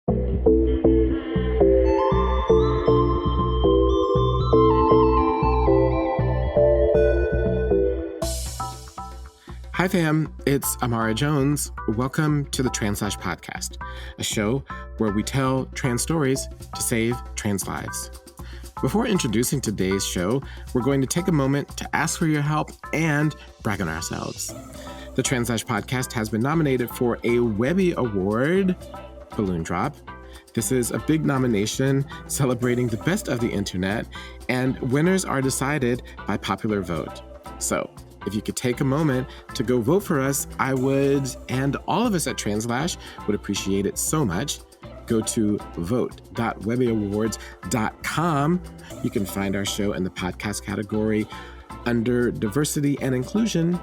Hi fam, it's Imara Jones. Welcome to the TransLash podcast, a show where we tell trans stories to save trans lives. Before introducing today's show, we're going to take a moment to ask for your help and brag on ourselves. The TransLash podcast has been nominated for a Webby Award, balloon drop. This is a big nomination celebrating the best of the internet, and winners are decided by popular vote. So, if you could take a moment to go vote for us, I would, and all of us at TransLash would appreciate it so much. Go to vote.webbyawards.com. You can find our show in the podcast category under diversity and inclusion.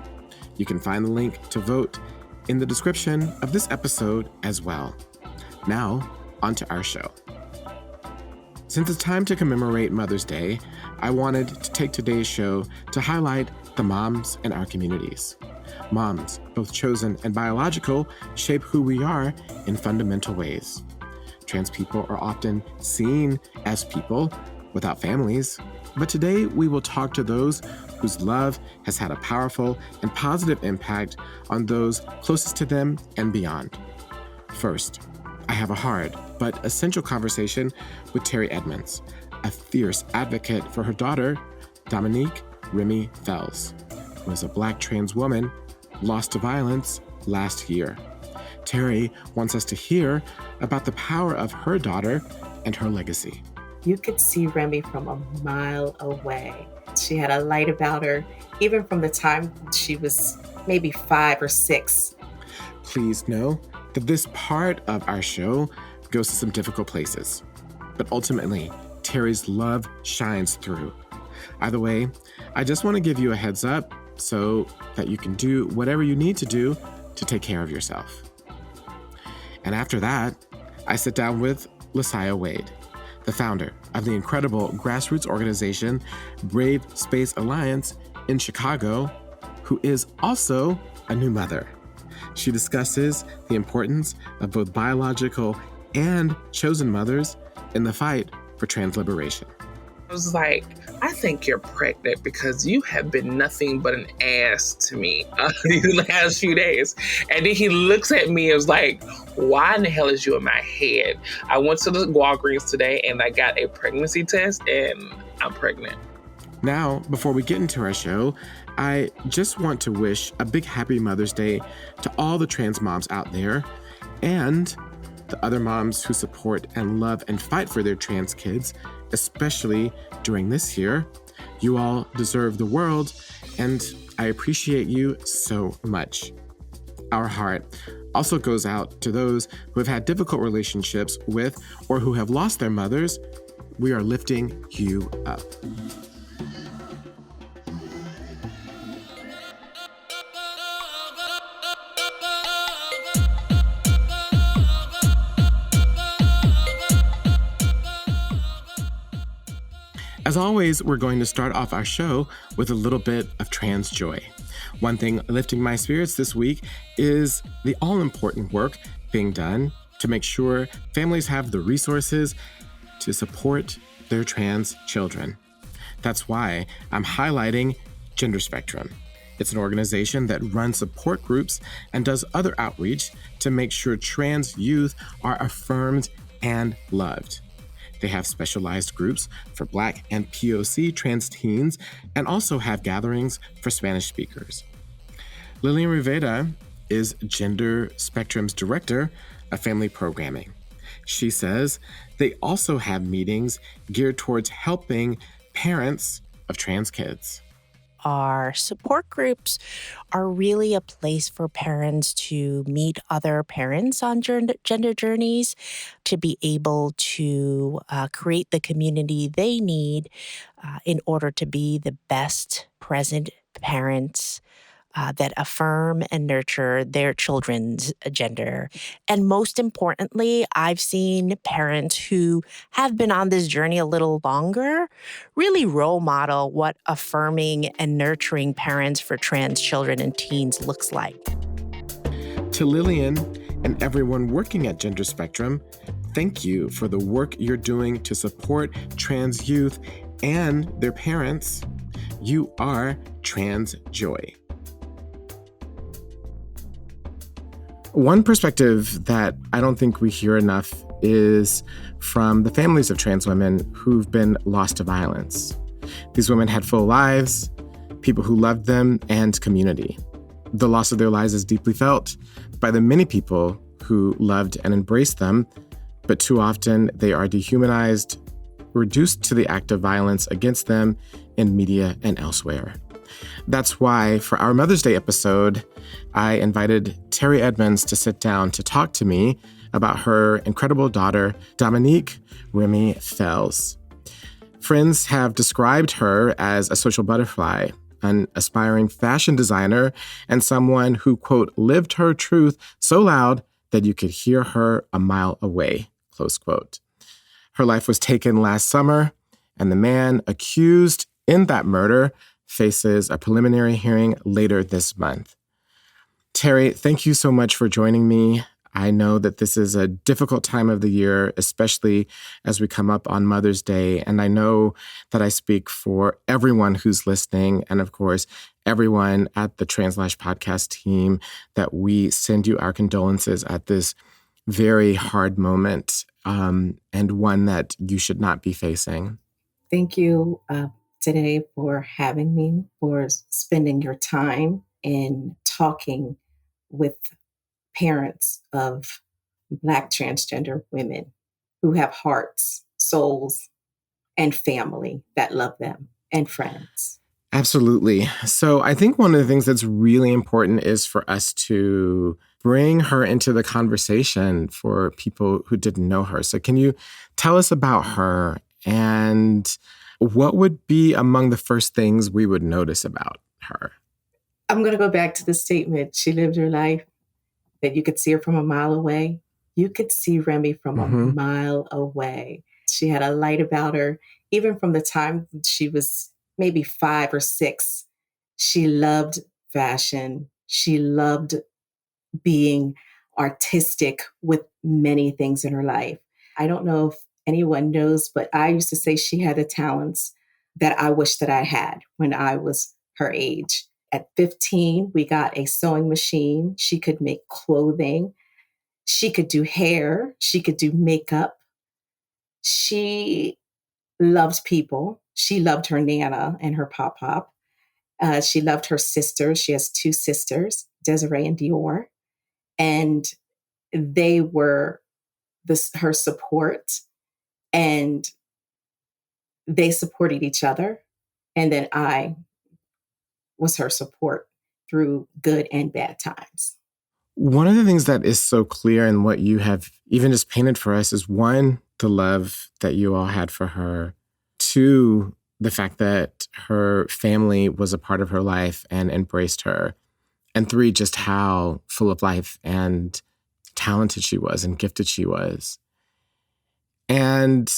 You can find the link to vote in the description of this episode as well. Now, onto our show. Since it's time to commemorate Mother's Day, I wanted to take today's show to highlight the moms in our communities. Moms, both chosen and biological, shape who we are in fundamental ways. Trans people are often seen as people without families, but today we will talk to those whose love has had a powerful and positive impact on those closest to them and beyond. First, I have a hard but essential conversation with Terri Edmonds, a fierce advocate for her daughter, Dominique Rem'mie Fells, who is a Black trans woman lost to violence last year. Terri wants us to hear about the power of her daughter and her legacy. You could see Rem'mie from a mile away. She had a light about her, even from the time she was maybe 5 or 6. Please know that this part of our show goes to some difficult places, but ultimately, Terri's love shines through. Either way, I just want to give you a heads up so that you can do whatever you need to do to take care of yourself. And after that, I sit down with LaSaia Wade, the founder of the incredible grassroots organization Brave Space Alliance in Chicago, who is also a new mother. She discusses the importance of both biological and chosen mothers in the fight for trans liberation. I was like, I think you're pregnant because you have been nothing but an ass to me these last few days. And then he looks at me and was like, why in the hell is you in my head? I went to the Walgreens today and I got a pregnancy test and I'm pregnant. Now, before we get into our show, I just want to wish a big happy Mother's Day to all the trans moms out there and the other moms who support and love and fight for their trans kids, especially during this year. You all deserve the world, and I appreciate you so much. Our heart also goes out to those who have had difficult relationships with or who have lost their mothers. We are lifting you up. As always, we're going to start off our show with a little bit of trans joy. One thing lifting my spirits this week is the all-important work being done to make sure families have the resources to support their trans children. That's why I'm highlighting Gender Spectrum. It's an organization that runs support groups and does other outreach to make sure trans youth are affirmed and loved. They have specialized groups for Black and POC trans teens and also have gatherings for Spanish speakers. Lillian Rivera is Gender Spectrum's director of family programming. She says they also have meetings geared towards helping parents of trans kids. Our support groups are really a place for parents to meet other parents on gender journeys, to be able to create the community they need in order to be the best present parents that affirm and nurture their children's gender. And most importantly, I've seen parents who have been on this journey a little longer really role model what affirming and nurturing parents for trans children and teens looks like. To Lillian and everyone working at Gender Spectrum, Thank you for the work you're doing to support trans youth and their parents. You are Trans Joy. One perspective that I don't think we hear enough is from the families of trans women who've been lost to violence. These women had full lives, people who loved them, and community. The loss of their lives is deeply felt by the many people who loved and embraced them, but too often they are dehumanized, reduced to the act of violence against them in media and elsewhere. That's why, for our Mother's Day episode, I invited Terri Edmonds to sit down to talk to me about her incredible daughter, Dominique Rem'mie Fells. Friends have described her as a social butterfly, an aspiring fashion designer, and someone who, quote, lived her truth so loud that you could hear her a mile away, close quote. Her life was taken last summer, and the man accused in that murder faces a preliminary hearing later this month. Terri, thank you so much for joining me. I know that this is a difficult time of the year, especially as we come up on Mother's Day. And I know that I speak for everyone who's listening, and of course, everyone at the TransLash podcast team, that we send you our condolences at this very hard moment, and one that you should not be facing. Thank you today for having me, for spending your time in talking with parents of Black transgender women who have hearts, souls, and family that love them, and friends. Absolutely. So I think one of the things that's really important is for us to bring her into the conversation for people who didn't know her. So can you tell us about her, and what would be among the first things we would notice about her? I'm going to go back to the statement. She lived her life that you could see her from a mile away. You could see Rem'mie from a mile away. She had a light about her. Even from the time she was maybe 5 or 6, she loved fashion. She loved being artistic with many things in her life. I don't know if anyone knows, but I used to say she had the talents that I wish that I had when I was her age. At 15, we got a sewing machine. She could make clothing. She could do hair. She could do makeup. She loved people. She loved her Nana and her Pop-Pop. She loved her sisters. She has 2 sisters, Desiree and Dior. And they were her support. And they supported each other. And then I was her support through good and bad times. One of the things that is so clear in what you have even just painted for us is, 1, the love that you all had for her. 2, the fact that her family was a part of her life and embraced her. And 3, just how full of life and talented she was and gifted she was. And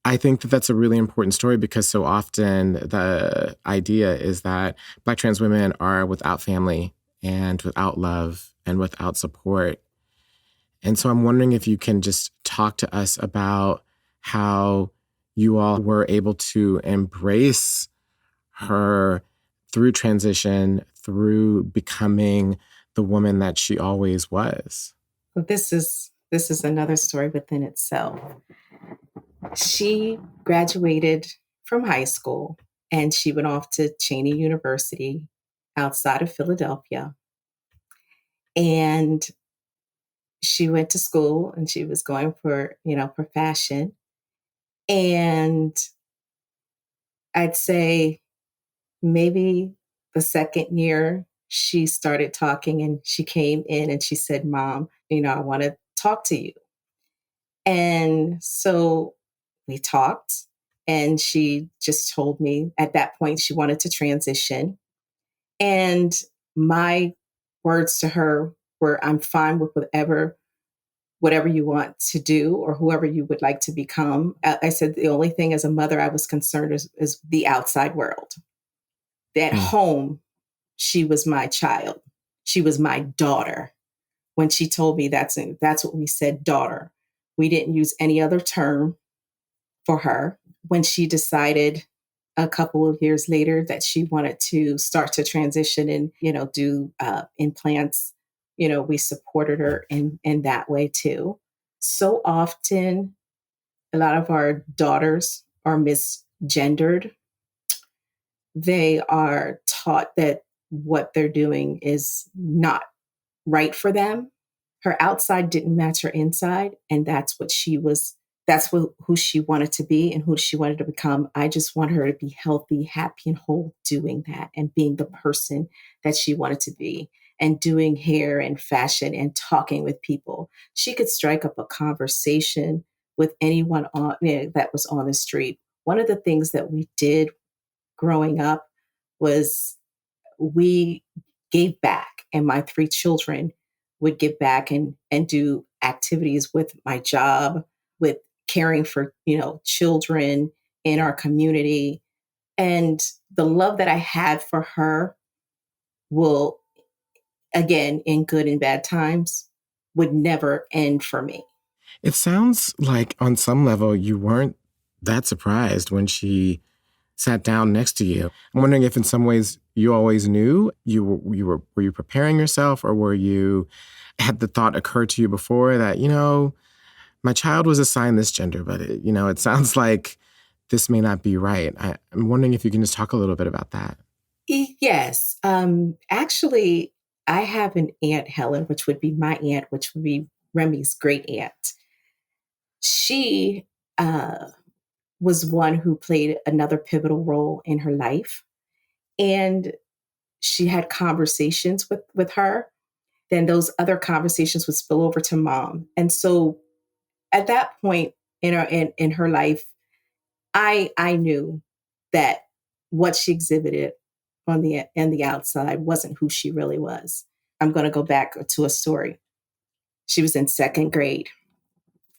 I think that that's a really important story, because so often the idea is that Black trans women are without family and without love and without support. And so I'm wondering if you can just talk to us about how you all were able to embrace her through transition, through becoming the woman that she always was. Well, this is another story within itself. She graduated from high school and she went off to Cheney University outside of Philadelphia. And she went to school and she was going for fashion. And I'd say maybe the second year she started talking, and she came in and she said, "Mom, I want to talk to you." And so we talked, and she just told me at that point she wanted to transition. And my words to her were, "I'm fine with whatever you want to do or whoever you would like to become." I said, the only thing as a mother I was concerned is the outside world. At home, she was my child. She was my daughter. When she told me that's what we said, daughter. We didn't use any other term for her. When she decided a couple of years later that she wanted to start to transition and, do implants, we supported her in that way too. So often, a lot of our daughters are misgendered. They are taught that what they're doing is not right for them. Her outside didn't match her inside. And that's what she was, who she wanted to be and who she wanted to become. I just want her to be healthy, happy, and whole doing that and being the person that she wanted to be and doing hair and fashion and talking with people. She could strike up a conversation with anyone that was on the street. One of the things that we did growing up was we gave back, and my 3 children would give back and do activities with my job, with caring for, children in our community. And the love that I had for her will, again, in good and bad times, would never end for me. It sounds like on some level you weren't that surprised when she sat down next to you. I'm wondering if in some ways you always knew were you preparing yourself, or had the thought occurred to you before that, my child was assigned this gender, but it sounds like this may not be right. I'm wondering if you can just talk a little bit about that. Yes. Actually, I have an aunt, Helen, which would be my aunt, which would be Rem'mie's great aunt. She was one who played another pivotal role in her life. And she had conversations with her. Then those other conversations would spill over to mom. And so at that point in her life, I knew that what she exhibited on the outside wasn't who she really was. I'm going to go back to a story. She was in 2nd grade,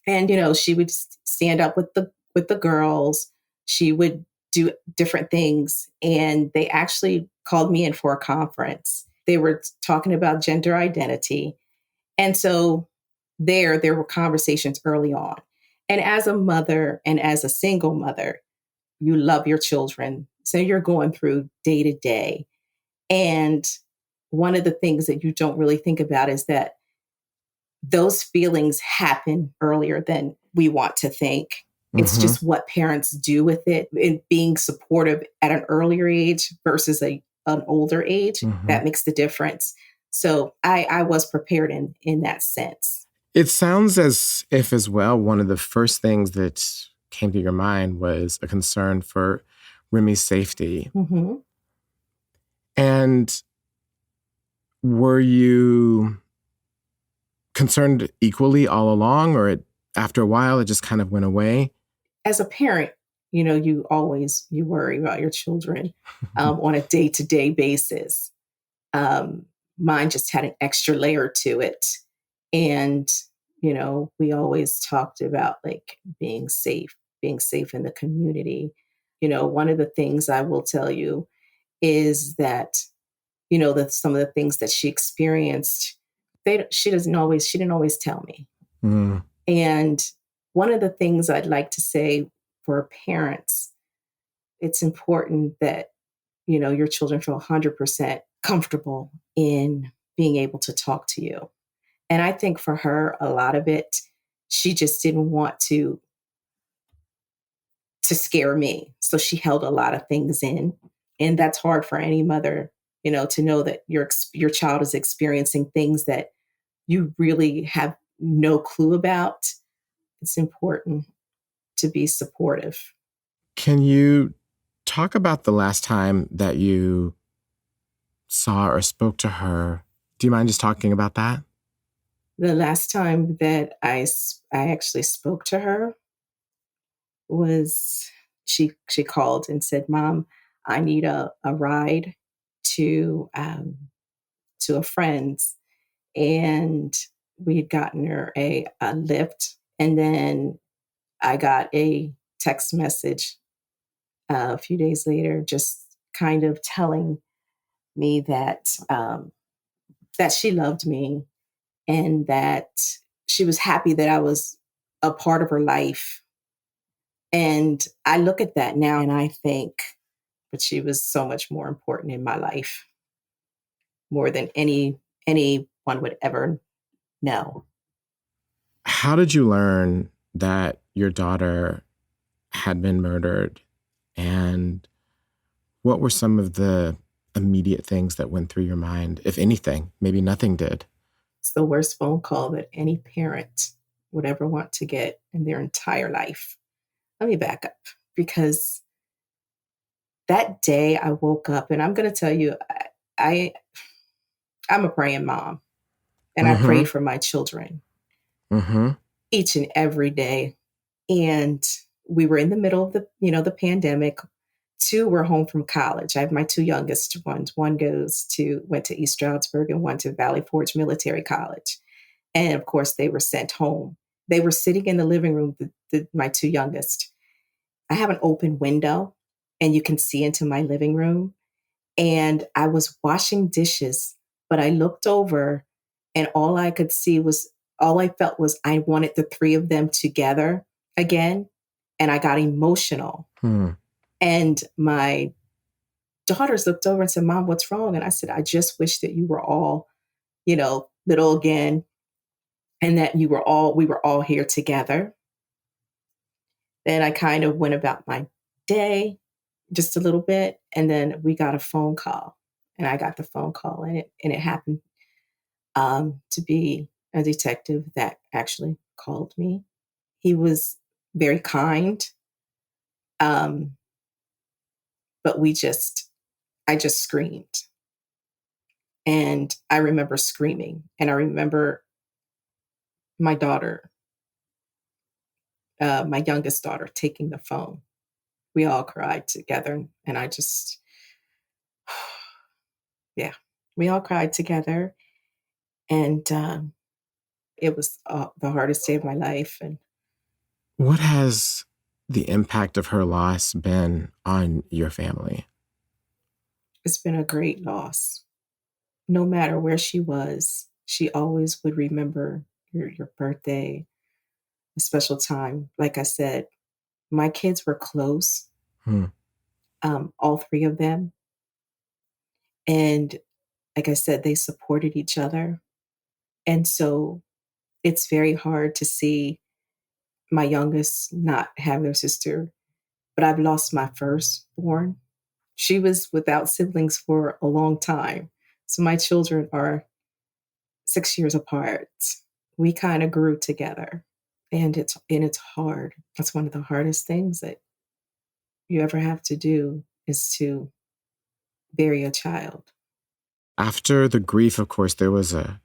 and she would stand up with the girls. She would do different things, and they actually called me in for a conference. They were talking about gender identity, and so there were conversations early on. And as a mother and as a single mother, you love your children. So you're going through day to day. And one of the things that you don't really think about is that those feelings happen earlier than we want to think. It's just what parents do with it, and being supportive at an earlier age versus an older age, that makes the difference. So I was prepared in that sense. It sounds as if, as well, one of the first things that came to your mind was a concern for Rem'mie's safety. And were you concerned equally all along, or after a while it just kind of went away? As a parent, you worry about your children on a day-to-day basis. Mine just had an extra layer to it. And, we always talked about like being safe in the community. One of the things I will tell you is that, that some of the things that she experienced, she didn't always tell me. And one of the things I'd like to say for parents, it's important that, your children feel 100% comfortable in being able to talk to you. And I think for her, a lot of it, she just didn't want to scare me. So she held a lot of things in. And that's hard for any mother, to know that your child is experiencing things that you really have no clue about. It's important to be supportive. Can you talk about the last time that you saw or spoke to her? Do you mind just talking about that? The last time that I actually spoke to her was she called and said, "Mom, I need a ride to a friend's," and we had gotten her a lift, and then I got a text message a few days later, just kind of telling me that that she loved me and that she was happy that I was a part of her life. And I look at that now and I think, but she was so much more important in my life, more than anyone would ever know. How did you learn that your daughter had been murdered? And what were some of the immediate things that went through your mind, if anything? Maybe nothing did. It's the worst phone call that any parent would ever want to get in their entire life. Let me back up, because that day I woke up, and I'm going to tell you, I'm a praying mom, and I pray for my children each and every day. And we were in the middle of the pandemic. 2 were home from college. I have my 2 youngest ones. One went to East Stroudsburg and one to Valley Forge Military College. And of course, they were sent home. They were sitting in the living room, my 2 youngest. I have an open window and you can see into my living room. And I was washing dishes, but I looked over and all I felt was I wanted the 3 of them together again. And I got emotional. And my daughters looked over and said, "Mom, what's wrong?" And I said, "I just wish that you were all, little again, and that we were all here together." Then I kind of went about my day just a little bit. And then we got a phone call, and I got the phone call, and it happened to be a detective that actually called me. He was very kind. But I just screamed. And I remember screaming, and I remember my daughter, my youngest daughter, taking the phone. We all cried together, and I just, yeah, we all cried together. And it was the hardest day of my life. And what has the impact of her loss been on your family? It's been a great loss. No matter where she was, she always would remember your birthday, a special time. Like I said, my kids were close, all 3 of them. And like I said, they supported each other. And so it's very hard to see my youngest not have their sister. But I've lost my firstborn. She was without siblings for a long time. So my children are 6 years apart. We kind of grew together. And it's hard. That's one of the hardest things that you ever have to do, is to bury a child. After the grief, of course, there was a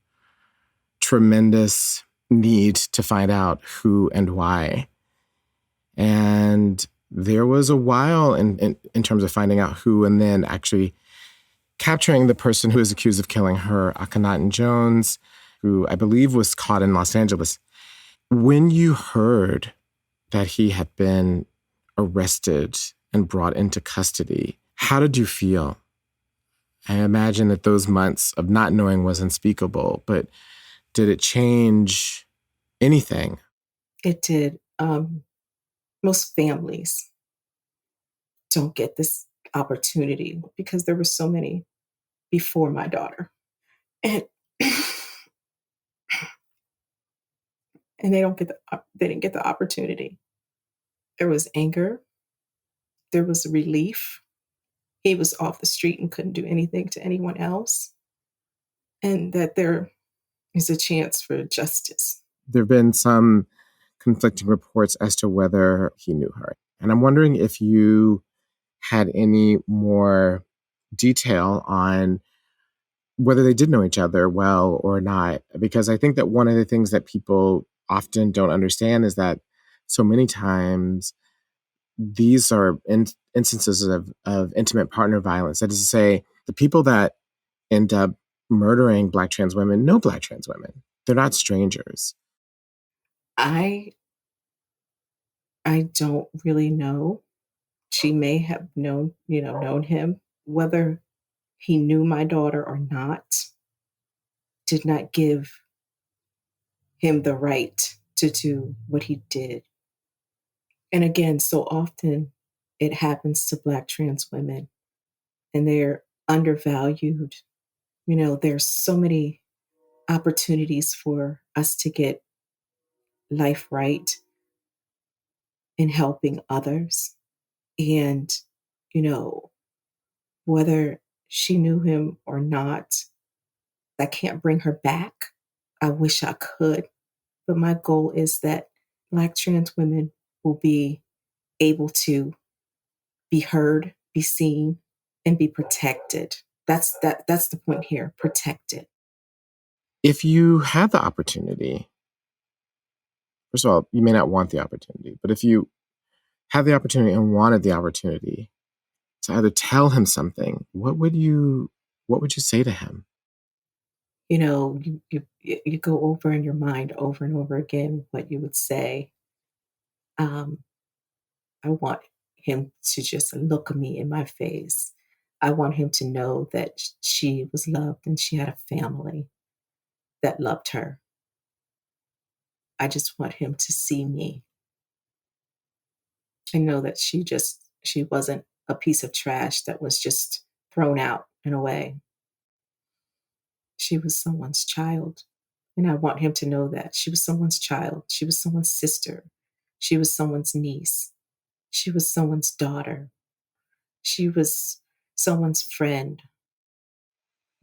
tremendous need to find out who and why. And there was a while in terms of finding out who, and then actually capturing the person who is accused of killing her, Akhenaten Jones, who I believe was caught in Los Angeles. When you heard that he had been arrested and brought into custody, how did you feel? I imagine that those months of not knowing was unspeakable, but did it change anything? It did. Most families don't get this opportunity because there were so many before my daughter. And and they didn't get the opportunity. There was anger. There was relief. He was off the street and couldn't do anything to anyone else. And that there is a chance for justice. There have been some conflicting reports as to whether he knew her. And I'm wondering if you had any more detail on whether they did know each other well or not. Because I think that one of the things that people often don't understand is that so many times these are instances of intimate partner violence. That is to say, the people that end up murdering Black trans women know Black trans women. They're not strangers. I don't really know. She may have known him. Whether he knew my daughter or not did not give him the right to do what he did. And again, so often it happens to Black trans women, and they're undervalued. There's so many opportunities for us to get life right in helping others. And, you know, whether she knew him or not, I can't bring her back. I wish I could. But my goal is that Black trans women will be able to be heard, be seen, and be protected. That's the point here, protected. If you had the opportunity, first of all, you may not want the opportunity, but if you had the opportunity and wanted the opportunity to either tell him something, what would you say to him? You go over in your mind over and over again what you would say. I want him to just look me in my face. I want him to know that she was loved and she had a family that loved her. I just want him to see me and know that she wasn't a piece of trash that was just thrown out and away. She was someone's child. And I want him to know that she was someone's child. She was someone's sister. She was someone's niece. She was someone's daughter. She was someone's friend.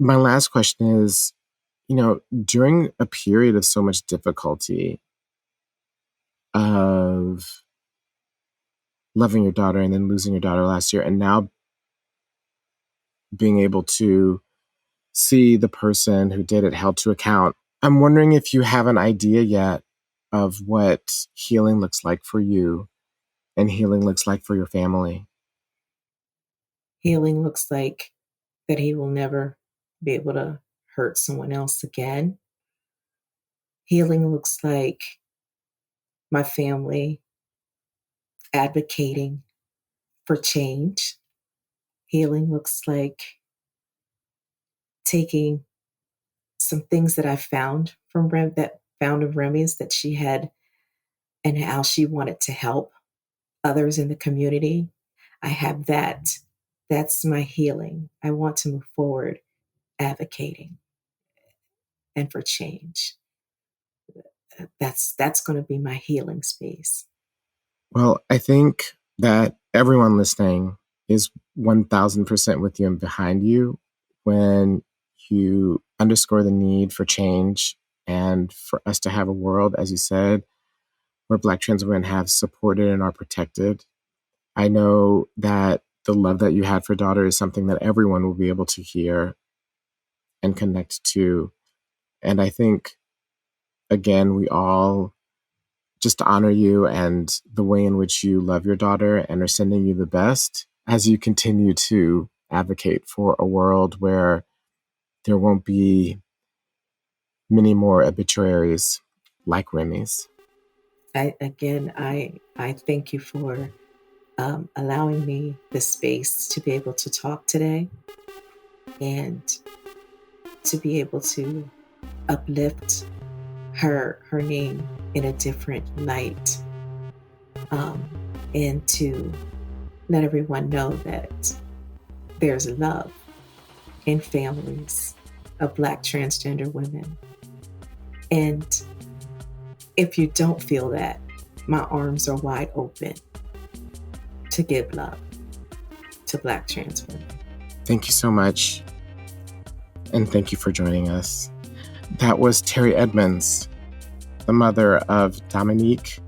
My last question is, during a period of so much difficulty of loving your daughter and then losing your daughter last year, and now being able to see the person who did it held to account, I'm wondering if you have an idea yet of what healing looks like for you and healing looks like for your family. Healing looks like that he will never be able to hurt someone else again. Healing looks like my family advocating for change. Healing looks like taking some things that I found from found of Rem'mie's that she had and how she wanted to help others in the community. I have that. That's my healing. I want to move forward advocating and for change. That's going to be my healing space. Well, I think that everyone listening is 1,000% with you and behind you when you underscore the need for change and for us to have a world, as you said, where Black trans women have supported and are protected. I know that the love that you had for daughter is something that everyone will be able to hear and connect to. And I think, again, we all just honor you and the way in which you love your daughter and are sending you the best as you continue to advocate for a world where there won't be many more obituaries like Rem'mie's. I thank you for allowing me the space to be able to talk today and to be able to uplift her name in a different light, and to let everyone know that there's love in families of Black transgender women. And if you don't feel that, my arms are wide open to give love to Black trans women. Thank you so much. And thank you for joining us. That was Terri Edmonds, the mother of Dominique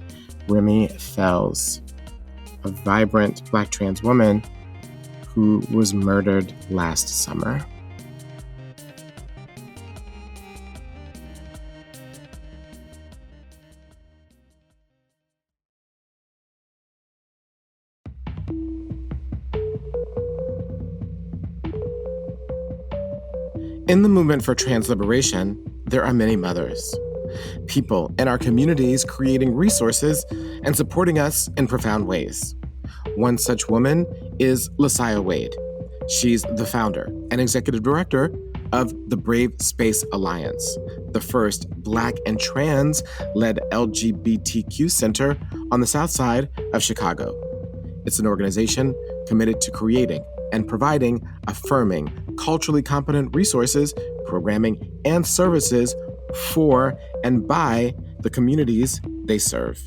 Rem'mie Fells, a vibrant Black trans woman who was murdered last summer. In the movement for trans liberation, there are many mothers. People in our communities creating resources and supporting us in profound ways. One such woman is LaSaia Wade. She's the founder and executive director of the Brave Space Alliance, the first Black and trans-led LGBTQ center on the South Side of Chicago. It's an organization committed to creating and providing affirming, culturally competent resources, programming, and services for and by the communities they serve.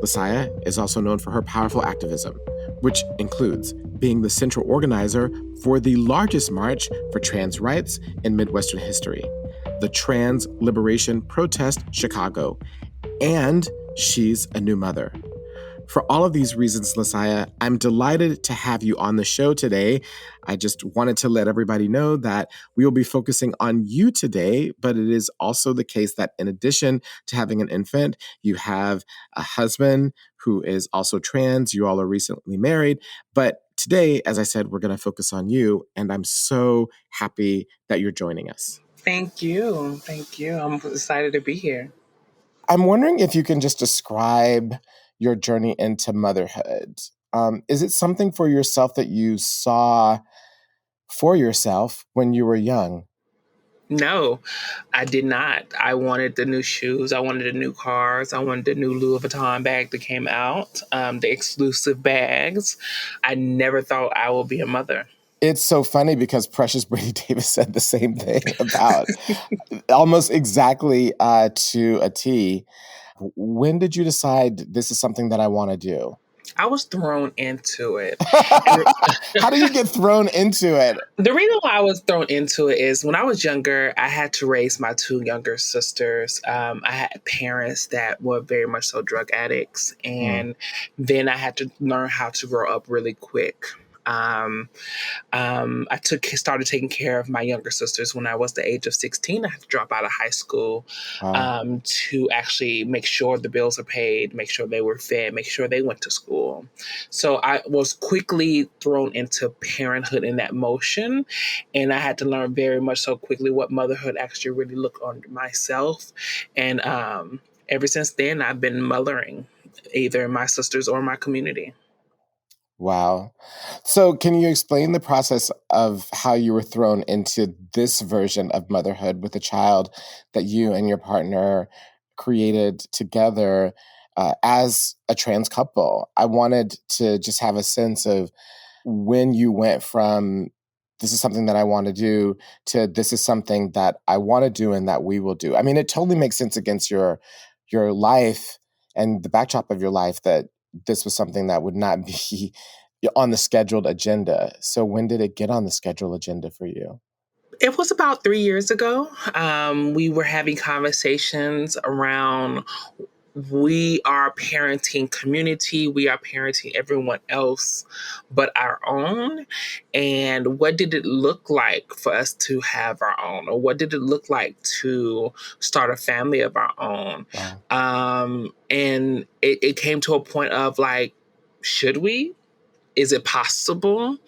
LaSaia is also known for her powerful activism, which includes being the central organizer for the largest march for trans rights in Midwestern history, the Trans Liberation Protest Chicago, and she's a new mother. For all of these reasons, LaSaia, I'm delighted to have you on the show today. I just wanted to let everybody know that we will be focusing on you today, but it is also the case that in addition to having an infant, you have a husband who is also trans. You all are recently married. But today, as I said, we're going to focus on you, and I'm so happy that you're joining us. Thank you. Thank you. I'm excited to be here. I'm wondering if you can just describe your journey into motherhood. Is it something for yourself that you saw for yourself when you were young? No, I did not. I wanted the new shoes. I wanted the new cars. I wanted the new Louis Vuitton bag that came out, the exclusive bags. I never thought I would be a mother. It's so funny because Precious Brady Davis said the same thing about almost exactly to a T. When did you decide this is something that I want to do? I was thrown into it. How do you get thrown into it? The reason why I was thrown into it is when I was younger, I had to raise my two younger sisters. I had parents that were very much so drug addicts. And then I had to learn how to grow up really quick. I started taking care of my younger sisters when I was the age of 16. I had to drop out of high school to actually make sure the bills are paid, make sure they were fed, make sure they went to school. So I was quickly thrown into parenthood in that motion. And I had to learn very much so quickly what motherhood actually really looked on myself. And ever since then, I've been mothering either my sisters or my community. Wow. So can you explain the process of how you were thrown into this version of motherhood with a child that you and your partner created together as a trans couple? I wanted to just have a sense of when you went from this is something that I want to do to this is something that I want to do and that we will do. I mean, it totally makes sense against your life and the backdrop of your life that this was something that would not be on the scheduled agenda. So when did it get on the scheduled agenda for you? It was about 3 years ago. We were having conversations around we are parenting community, we are parenting everyone else but our own. And what did it look like for us to have our own? Or what did it look like to start a family of our own? Wow. And it came to a point of like, should we? Is it possible?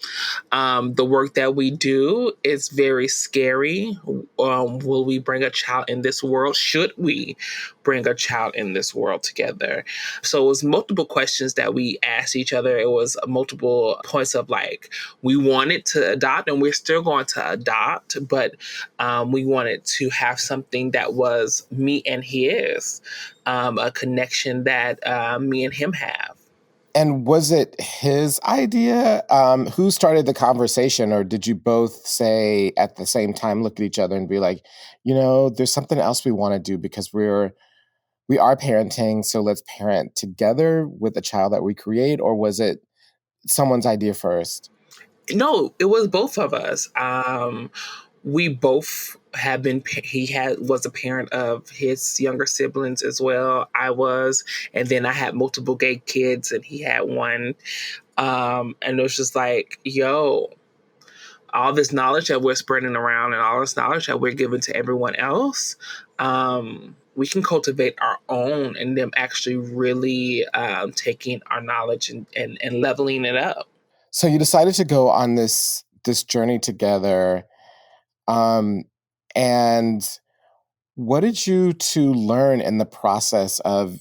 The work that we do is very scary. Will we bring a child in this world? Should we bring a child in this world together? So it was multiple questions that we asked each other. It was multiple points of like, we wanted to adopt and we're still going to adopt, but we wanted to have something that was me and his, a connection that me and him have. And was it his idea? Who started the conversation, or did you both say at the same time, look at each other and be like, there's something else we want to do because we are parenting, so let's parent together with a child that we create? Or was it someone's idea first? No, it was both of us. We both have been, was a parent of his younger siblings as well. I was, and then I had multiple gay kids and he had one. And it was just like, all this knowledge that we're spreading around and all this knowledge that we're giving to everyone else, we can cultivate our own and them actually really taking our knowledge and leveling it up. So you decided to go on this journey together. And what did you two learn in the process of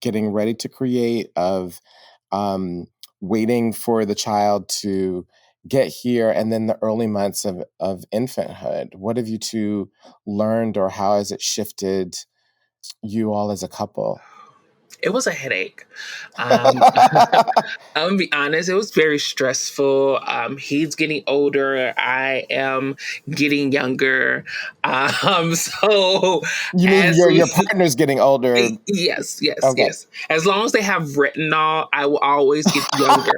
getting ready to create, of waiting for the child to get here and then the early months of infanthood? What have you two learned, or how has it shifted you all as a couple? It was a headache. I'm gonna be honest, it was very stressful. He's getting older. I am getting younger. So You mean as your partner's getting older? yes, yes, Okay. yes. As long as they have retinol, I will always get younger.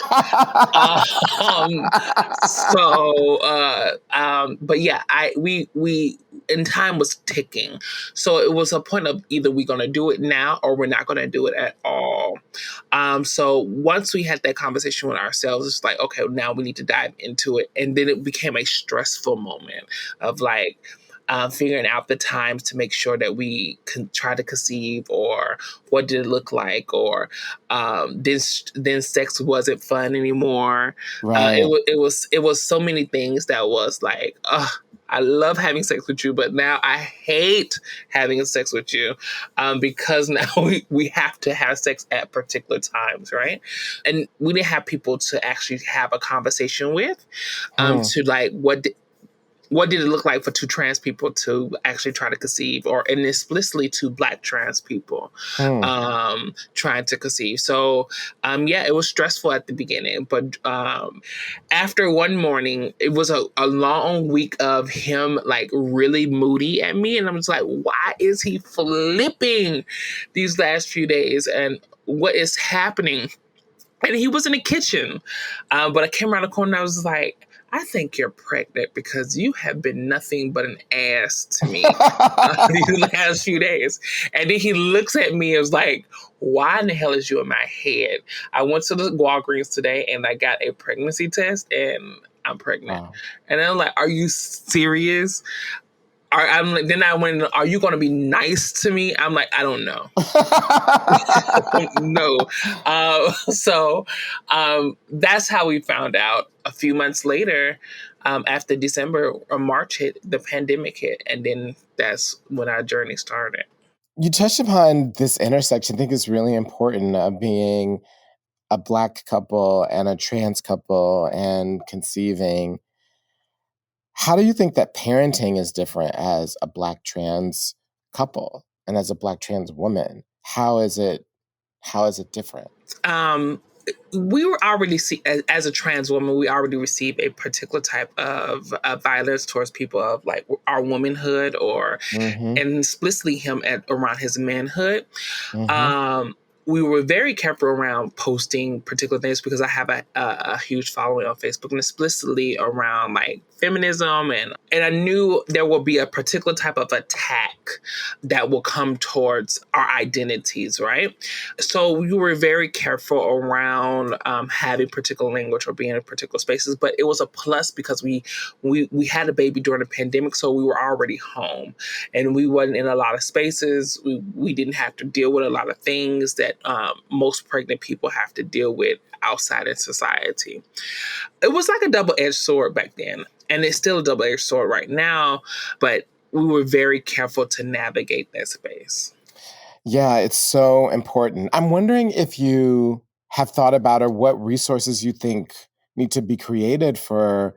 But yeah, we and time was ticking, so it was a point of either we're gonna do it now or we're not gonna do it at all. So once we had that conversation with ourselves, it's like, okay, now we need to dive into it, and then it became a stressful moment of like. Figuring out the times to make sure that we can try to conceive, or what did it look like, or then sex wasn't fun anymore. Right. It was so many things that was like, I love having sex with you, but now I hate having sex with you, because now we have to have sex at particular times, right? And we didn't have people to actually have a conversation with, to like what did it look like for two trans people to actually try to conceive, and explicitly two Black trans people trying to conceive? So, yeah, it was stressful at the beginning. But after one morning, it was a long week of him like really moody at me. And I'm just like, why is he flipping these last few days? And what is happening? And he was in the kitchen. But I came around the corner and I was like, I think you're pregnant because you have been nothing but an ass to me these last few days. And then he looks at me and was like, why in the hell is you in my head? I went to the Walgreens today and I got a pregnancy test and I'm pregnant. Wow. And I'm like, are you serious? Then I went, are you going to be nice to me? I'm like, I don't know. No. That's how we found out. A few months later, after December or March hit, the pandemic hit. And then that's when our journey started. You touched upon this intersection. I think it's really important of being a Black couple and a trans couple and conceiving. How do you think that parenting is different as a Black trans couple and as a Black trans woman? How is it different? We were already as a trans woman, we already received a particular type of violence towards people of like our womanhood, or and explicitly him around his manhood. We were very careful around posting particular things because I have a huge following on Facebook, and explicitly around like feminism, and I knew there will be a particular type of attack that will come towards our identities, right? So we were very careful around having particular language or being in particular spaces, but it was a plus because we had a baby during the pandemic, so we were already home and we wasn't in a lot of spaces. We didn't have to deal with a lot of things that most pregnant people have to deal with outside of society. It was like a double-edged sword back then, and it's still a double-edged sword right now, but we were very careful to navigate that space. Yeah, it's so important. I'm wondering if you have thought about, or what resources you think need to be created for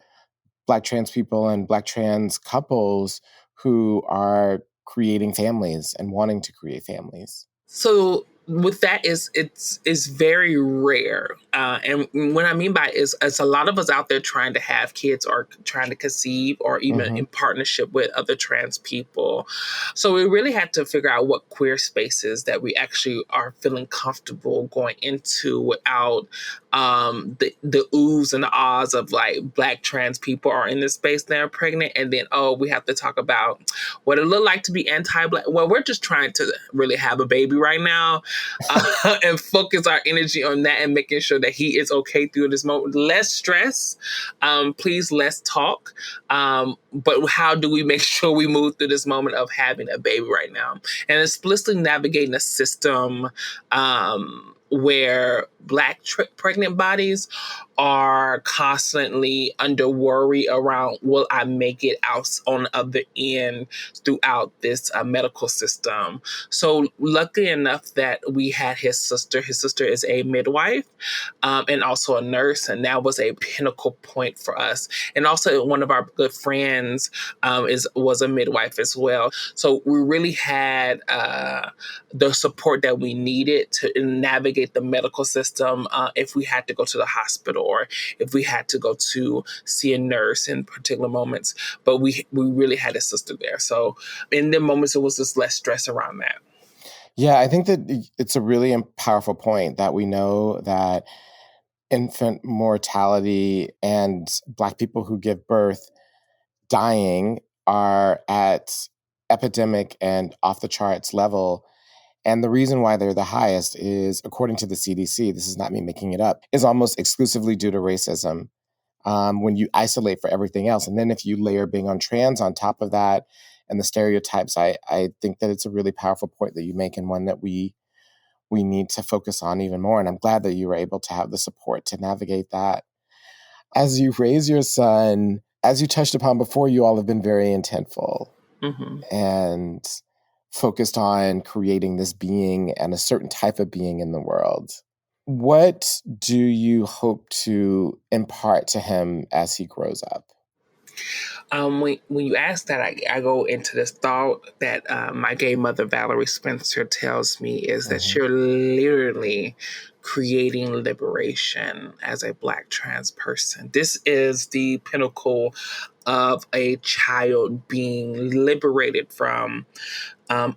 Black trans people and Black trans couples who are creating families and wanting to create families. So with that it's very rare, and what I mean by it is it's a lot of us out there trying to have kids or trying to conceive, or even in partnership with other trans people. So we really had to figure out what queer spaces that we actually are feeling comfortable going into without the oohs and the ahs of like Black trans people are in this space, they're pregnant, and then we have to talk about what it looked like to be anti-Black. Well, we're just trying to really have a baby right now, and focus our energy on that and making sure that he is okay through this moment. Less stress, please, less talk. But how do we make sure we move through this moment of having a baby right now? And explicitly navigating a system where Black pregnant bodies are constantly under worry around, will I make it out on the other end throughout this medical system? So lucky enough that we had his sister. His sister is a midwife and also a nurse, and that was a pinnacle point for us. And also one of our good friends was a midwife as well. So we really had the support that we needed to navigate the medical system if we had to go to the hospital or if we had to go to see a nurse in particular moments. But we really had a sister there. So in the moments, it was just less stress around that. Yeah, I think that it's a really powerful point that we know that infant mortality and Black people who give birth dying are at epidemic and off the charts level. And the reason why they're the highest is, according to the CDC, this is not me making it up, is almost exclusively due to racism. When you isolate for everything else. And then if you layer being on trans on top of that and the stereotypes, I think that it's a really powerful point that you make, and one that we need to focus on even more. And I'm glad that you were able to have the support to navigate that. As you raise your son, as you touched upon before, you all have been very intentful and focused on creating this being and a certain type of being in the world. What do you hope to impart to him as he grows up? When you ask that, I go into this thought that my gay mother, Valerie Spencer, tells me is that you're literally creating liberation as a Black trans person. This is the pinnacle of a child being liberated from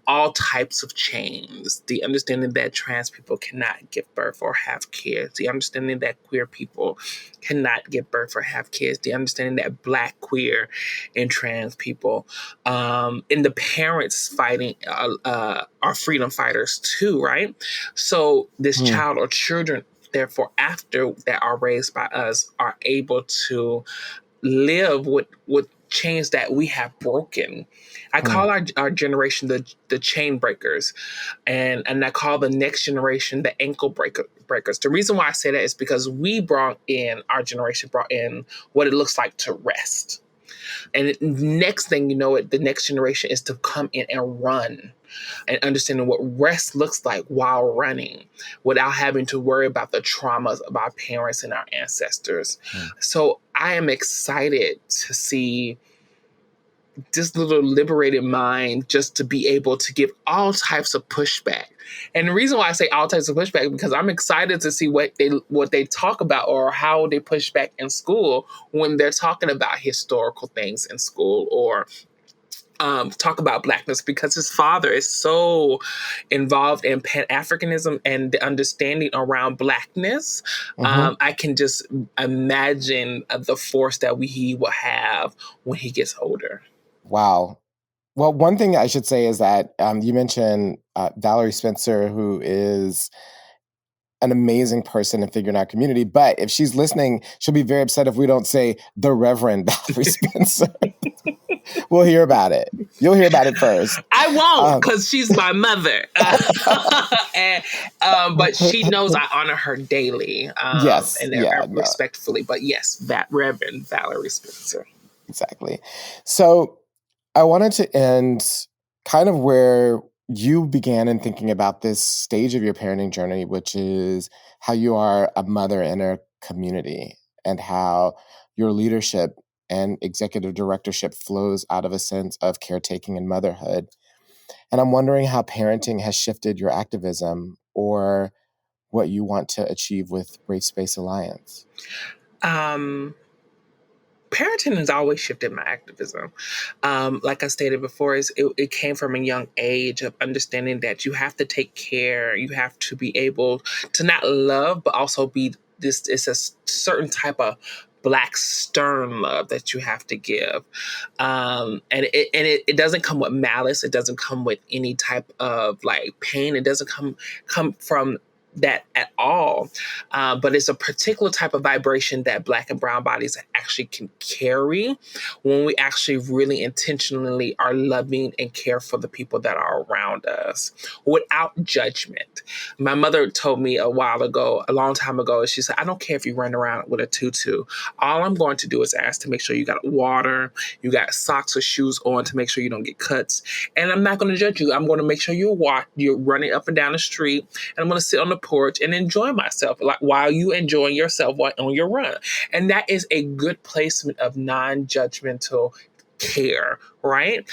all types of chains, the understanding that trans people cannot give birth or have kids, the understanding that queer people cannot give birth or have kids, the understanding that Black, queer, and trans people and the parents fighting are freedom fighters too, right? So this child or children, therefore, after that are raised by us, are able to live with chains that we have broken. I call our generation the chain breakers, and I call the next generation the ankle breakers. The reason why I say that is because our generation brought in what it looks like to rest. And next thing you know, the next generation is to come in and run, and understanding what rest looks like while running without having to worry about the traumas of our parents and our ancestors. So I am excited to see this little liberated mind just to be able to give all types of pushback. And the reason why I say all types of pushback, because I'm excited to see what they talk about or how they push back in school when they're talking about historical things in school or talk about Blackness, because his father is so involved in Pan-Africanism and the understanding around Blackness. I can just imagine the force that he will have when he gets older. Wow. Well, one thing I should say is that you mentioned Valerie Spencer, who is an amazing person and figure in our community. But if she's listening, she'll be very upset if we don't say the Reverend Valerie Spencer. We'll hear about it. You'll hear about it first. I won't, because she's my mother. But she knows I honor her daily. Yes. And respectfully. But yes, that Reverend Valerie Spencer. Exactly. So I wanted to end kind of where you began in thinking about this stage of your parenting journey, which is how you are a mother in a community and how your leadership and executive directorship flows out of a sense of caretaking and motherhood. And I'm wondering how parenting has shifted your activism or what you want to achieve with Brave Space Alliance. Parenting has always shifted my activism. Like I stated before, it came from a young age of understanding that you have to take care, you have to be able to not love, but also be this. It's a certain type of Black stern love that you have to give, and it doesn't come with malice. It doesn't come with any type of like pain. It doesn't come from that at all. But it's a particular type of vibration that Black and brown bodies actually can carry when we actually really intentionally are loving and care for the people that are around us without judgment. My mother told me a long time ago, she said, I don't care if you run around with a tutu. All I'm going to do is ask to make sure you got water, you got socks or shoes on to make sure you don't get cuts. And I'm not going to judge you. I'm going to make sure you're running up and down the street, and I'm going to sit on the porch and enjoy myself while you enjoying yourself on your run. And that is a good placement of non-judgmental care, right?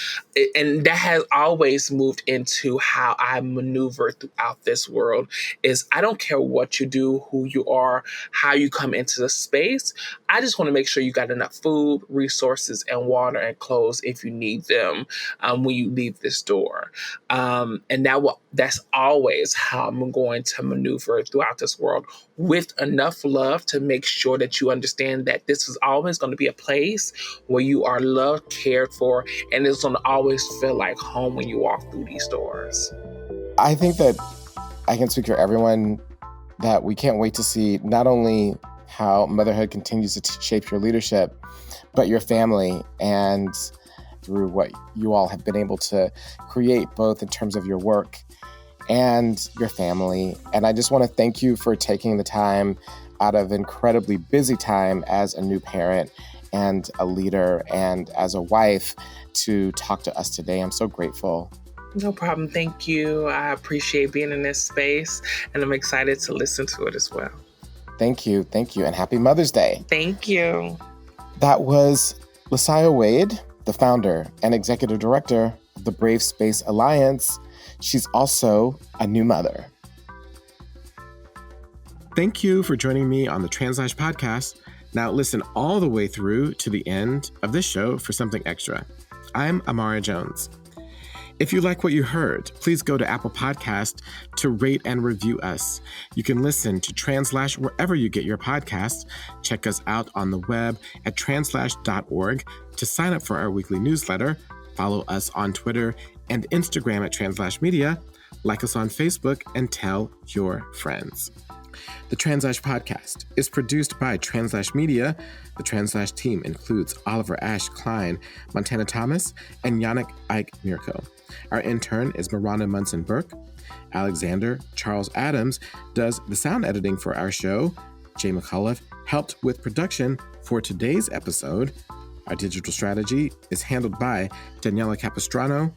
And that has always moved into how I maneuver throughout this world is I don't care what you do, who you are, how you come into the space. I just want to make sure you got enough food, resources, and water and clothes if you need them when you leave this door. And that's always how I'm going to maneuver throughout this world, with enough love to make sure that you understand that this is always going to be a place where you are loved, cared for, and it's going to always feel like home when you walk through these doors. I think that I can speak for everyone that we can't wait to see not only how motherhood continues to shape your leadership, but your family, and through what you all have been able to create, both in terms of your work and your family. And I just want to thank you for taking the time out of incredibly busy time as a new parent and a leader and as a wife to talk to us today. I'm so grateful. No problem. Thank you. I appreciate being in this space, and I'm excited to listen to it as well. Thank you. Thank you. And happy Mother's Day. Thank you. That was LaSaia Wade, the founder and executive director of the Brave Space Alliance. She's also a new mother. Thank you for joining me on the TransLash podcast. Now listen all the way through to the end of this show for something extra. I'm Imara Jones. If you like what you heard, please go to Apple Podcast to rate and review us. You can listen to TransLash wherever you get your podcasts. Check us out on the web at translash.org to sign up for our weekly newsletter. Follow us on Twitter and Instagram at TransLash Media. Like us on Facebook and tell your friends. The TransLash podcast is produced by TransLash Media. The TransLash team includes Oliver Ash Klein, Montana Thomas, and Yannick Ike Mirko. Our intern is Miranda Munson-Burke. Alexander Charles Adams does the sound editing for our show. Jay McCullough helped with production for today's episode. Our digital strategy is handled by Daniela Capistrano.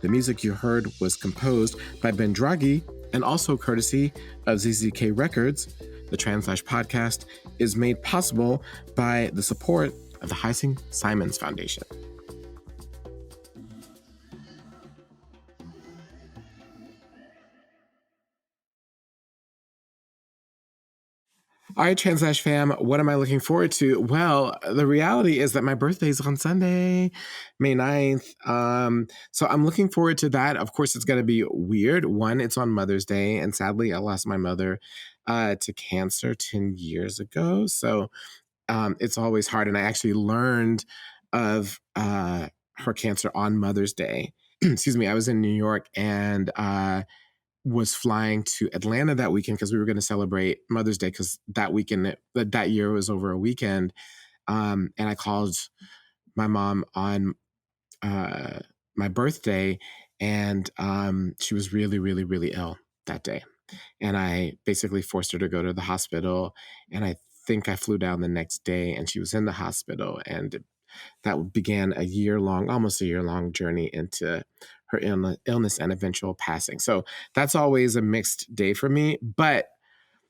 The music you heard was composed by Ben Draghi and also courtesy of ZZK Records. The TransLash podcast is made possible by the support of the Heising Simons Foundation. All right, TransLash fam, what am I looking forward to? Well, the reality is that my birthday is on Sunday, May 9th. So I'm looking forward to that. Of course, it's going to be weird. One, it's on Mother's Day, and sadly, I lost my mother to cancer 10 years ago. So it's always hard. And I actually learned of her cancer on Mother's Day. Excuse me, I was in New York and was flying to Atlanta that weekend because we were going to celebrate Mother's Day because that weekend, that year was over a weekend. And I called my mom on my birthday, and she was really, really, really ill that day. And I basically forced her to go to the hospital. And I think I flew down the next day, and she was in the hospital. And that began almost a year-long journey into her illness and eventual passing. So that's always a mixed day for me. But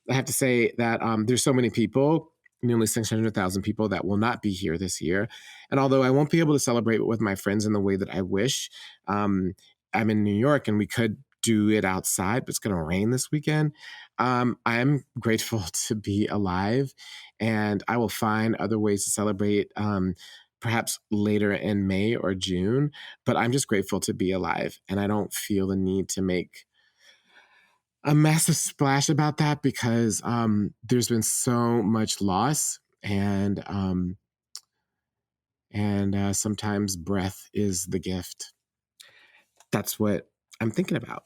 I have to say that there's so many people, nearly 600,000 people that will not be here this year. And although I won't be able to celebrate with my friends in the way that I wish, I'm in New York and we could do it outside, but it's going to rain this weekend. I'm grateful to be alive, and I will find other ways to celebrate perhaps later in May or June, but I'm just grateful to be alive. And I don't feel the need to make a massive splash about that because there's been so much loss, and sometimes breath is the gift. That's what I'm thinking about.